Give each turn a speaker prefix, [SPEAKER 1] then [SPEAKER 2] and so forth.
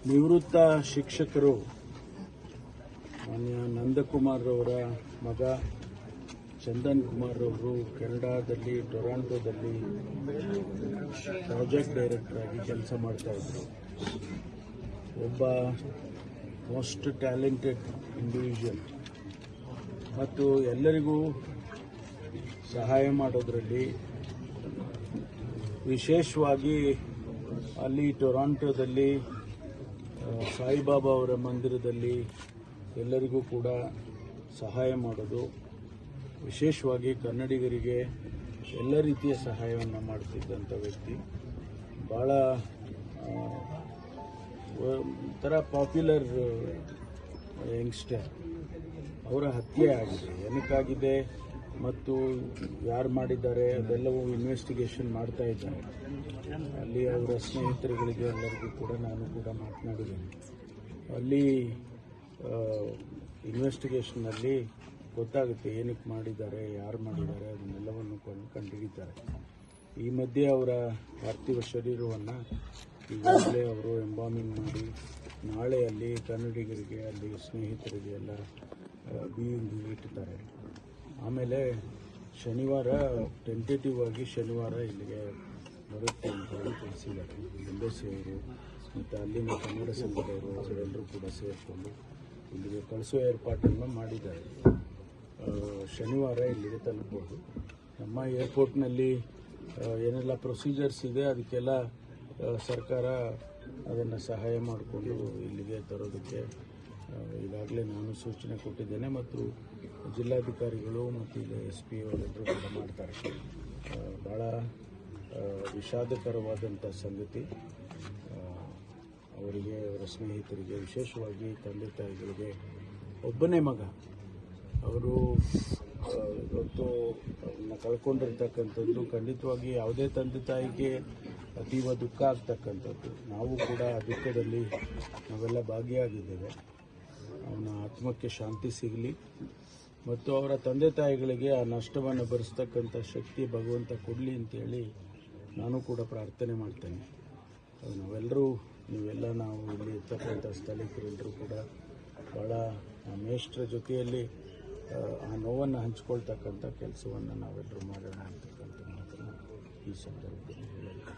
[SPEAKER 1] ನಿವೃತ್ತ ಶಿಕ್ಷಕರು ಮಾನ್ಯ ನಂದಕುಮಾರ್ ಅವರ ಮಗ ಚಂದನ್ ಕುಮಾರ್ ಅವರು ಕೆನಡಾದಲ್ಲಿ ಟೊರಾಂಟೊದಲ್ಲಿ ಪ್ರಾಜೆಕ್ಟ್ ಡೈರೆಕ್ಟರ್ ಆಗಿ ಕೆಲಸ ಮಾಡ್ತಾ ಇದ್ರು. ಒಬ್ಬ ಮೋಸ್ಟ್ ಟ್ಯಾಲೆಂಟೆಡ್ ಇಂಡಿವಿಜುವಲ್ ಮತ್ತು ಎಲ್ಲರಿಗೂ ಸಹಾಯ ಮಾಡೋದರಲ್ಲಿ ವಿಶೇಷವಾಗಿ ಅಲ್ಲಿ ಟೊರಾಂಟೊದಲ್ಲಿ ಸಾಯಿಬಾಬಾ ಅವರ ಮಂದಿರದಲ್ಲಿ ಎಲ್ಲರಿಗೂ ಕೂಡ ಸಹಾಯ ಮಾಡೋದು, ವಿಶೇಷವಾಗಿ ಕನ್ನಡಿಗರಿಗೆ ಎಲ್ಲ ರೀತಿಯ ಸಹಾಯವನ್ನು ಮಾಡ್ತಿದ್ದಂಥ ವ್ಯಕ್ತಿ. ಭಾಳ ಒಂಥರ ಪಾಪ್ಯುಲರ್ ಯಂಗ್ಸ್ಟರ್. ಅವರ ಹತ್ಯೆ ಆಗಿದೆ, ಏನಕ್ಕಾಗಿದೆ ಮತ್ತು ಯಾರು ಮಾಡಿದ್ದಾರೆ ಅದೆಲ್ಲವೂ ಇನ್ವೆಸ್ಟಿಗೇಷನ್ ಮಾಡ್ತಾ ಇದ್ದಾರೆ. ಅಲ್ಲಿ ಅವರ ಸ್ನೇಹಿತರುಗಳಿಗೆ ಎಲ್ಲರಿಗೂ ಕೂಡ ನಾನು ಕೂಡ ಮಾತನಾಡಿದ್ದೇನೆ. ಅಲ್ಲಿ ಇನ್ವೆಸ್ಟಿಗೇಷನ್ನಲ್ಲಿ ಗೊತ್ತಾಗುತ್ತೆ ಏನಕ್ಕೆ ಮಾಡಿದ್ದಾರೆ, ಯಾರು ಮಾಡಿದ್ದಾರೆ, ಅದನ್ನೆಲ್ಲವನ್ನು ಕಂಡುಹಿಡಿತಾರೆ. ಈ ಮಧ್ಯೆ ಅವರ ಪಾರ್ಥಿವ ಶರೀರವನ್ನು ಈಗಾಗಲೇ ಅವರು ಎಂಬಾಮಿಂಗ್ ಮಾಡಿ ನಾಳೆ ಅಲ್ಲಿ ಕನ್ನಡಿಗರಿಗೆ ಅಲ್ಲಿ ಸ್ನೇಹಿತರಿಗೆ ಎಲ್ಲ ಬೀಯಿಂಗ್ ಇಟ್ಟಿದ್ದಾರೆ. ಆಮೇಲೆ ಶನಿವಾರ ಟೆಂಟೇಟಿವ್ ಆಗಿ ಶನಿವಾರ ಇಲ್ಲಿಗೆ ಬರುತ್ತೆ ಅಂತ ಹೇಳಿ ತಿಳಿಸಿದ್ದಾರೆ. ಎಂಬಸಿಯವರು ಮತ್ತು ಅಲ್ಲಿನ ಕನ್ನಡ ಸಂಘದವರು ಅವರೆಲ್ಲರೂ ಕೂಡ ಸೇರಿಕೊಂಡು ಇಲ್ಲಿಗೆ ಕಳಿಸುವ ಏರ್ಪಾಟನ್ನು ಮಾಡಿದ್ದಾರೆ. ಶನಿವಾರ ಇಲ್ಲಿಗೆ ತಲುಪಬಹುದು. ನಮ್ಮ ಏರ್ಪೋರ್ಟ್ನಲ್ಲಿ ಏನೆಲ್ಲ ಪ್ರೊಸೀಜರ್ಸ್ ಇದೆ ಅದಕ್ಕೆಲ್ಲ ಸರ್ಕಾರ ಅದನ್ನು ಸಹಾಯ ಮಾಡಿಕೊಂಡು ಇಲ್ಲಿಗೆ ತರೋದಕ್ಕೆ ಈಗಾಗಲೇ ನಾನು ಸೂಚನೆ ಕೊಟ್ಟಿದ್ದೇನೆ ಮತ್ತು ಜಿಲ್ಲಾಧಿಕಾರಿಗಳು ಮತ್ತು ಇಲ್ಲಿ SP ಅವರೆಲ್ಲರೂ ಕೂಡ ಮಾಡ್ತಾರೆ. ಭಾಳ ವಿಷಾದಕರವಾದಂಥ ಸಂಗತಿ. ಅವರಿಗೆ, ಅವರ ಸ್ನೇಹಿತರಿಗೆ, ವಿಶೇಷವಾಗಿ ತಂದೆ ತಾಯಿಗಳಿಗೆ ಒಬ್ಬನೇ ಮಗ ಅವರು ಇವತ್ತು ಅವನ್ನ ಕಳ್ಕೊಂಡಿರ್ತಕ್ಕಂಥದ್ದು ಖಂಡಿತವಾಗಿ ಯಾವುದೇ ತಂದೆ ತಾಯಿಗೆ ಅತೀವ ದುಃಖ ಆಗ್ತಕ್ಕಂಥದ್ದು. ನಾವು ಕೂಡ ಆ ದುಃಖದಲ್ಲಿ ನಾವೆಲ್ಲ ಭಾಗಿಯಾಗಿದ್ದೇವೆ. ಅವನ ಆತ್ಮಕ್ಕೆ ಶಾಂತಿ ಸಿಗಲಿ ಮತ್ತು ಅವರ ತಂದೆ ತಾಯಿಗಳಿಗೆ ಆ ನಷ್ಟವನ್ನು ಭರಿಸ್ತಕ್ಕಂಥ ಶಕ್ತಿ ಭಗವಂತ ಕೊಡಲಿ ಅಂತೇಳಿ ನಾನು ಕೂಡ ಪ್ರಾರ್ಥನೆ ಮಾಡ್ತೇನೆ. ನಾವೆಲ್ಲರೂ ನೀವೆಲ್ಲ ನಾವು ಇಲ್ಲಿ ಇರ್ತಕ್ಕಂಥ ಸ್ಥಳೀಕರೆಲ್ಲರೂ ಕೂಡ ಭಾಳ ಮೇಷ್ಟ್ರ ಜೊತೆಯಲ್ಲಿ ಆ ನೋವನ್ನು ಹಂಚ್ಕೊಳ್ತಕ್ಕಂಥ ಕೆಲಸವನ್ನು ನಾವೆಲ್ಲರೂ ಮಾಡೋಣ ಅಂತಕ್ಕಂಥ ಮಾತನ್ನು ಈ ಸಂದರ್ಭದಲ್ಲಿ ಹೇಳಲಿಕ್ಕೆ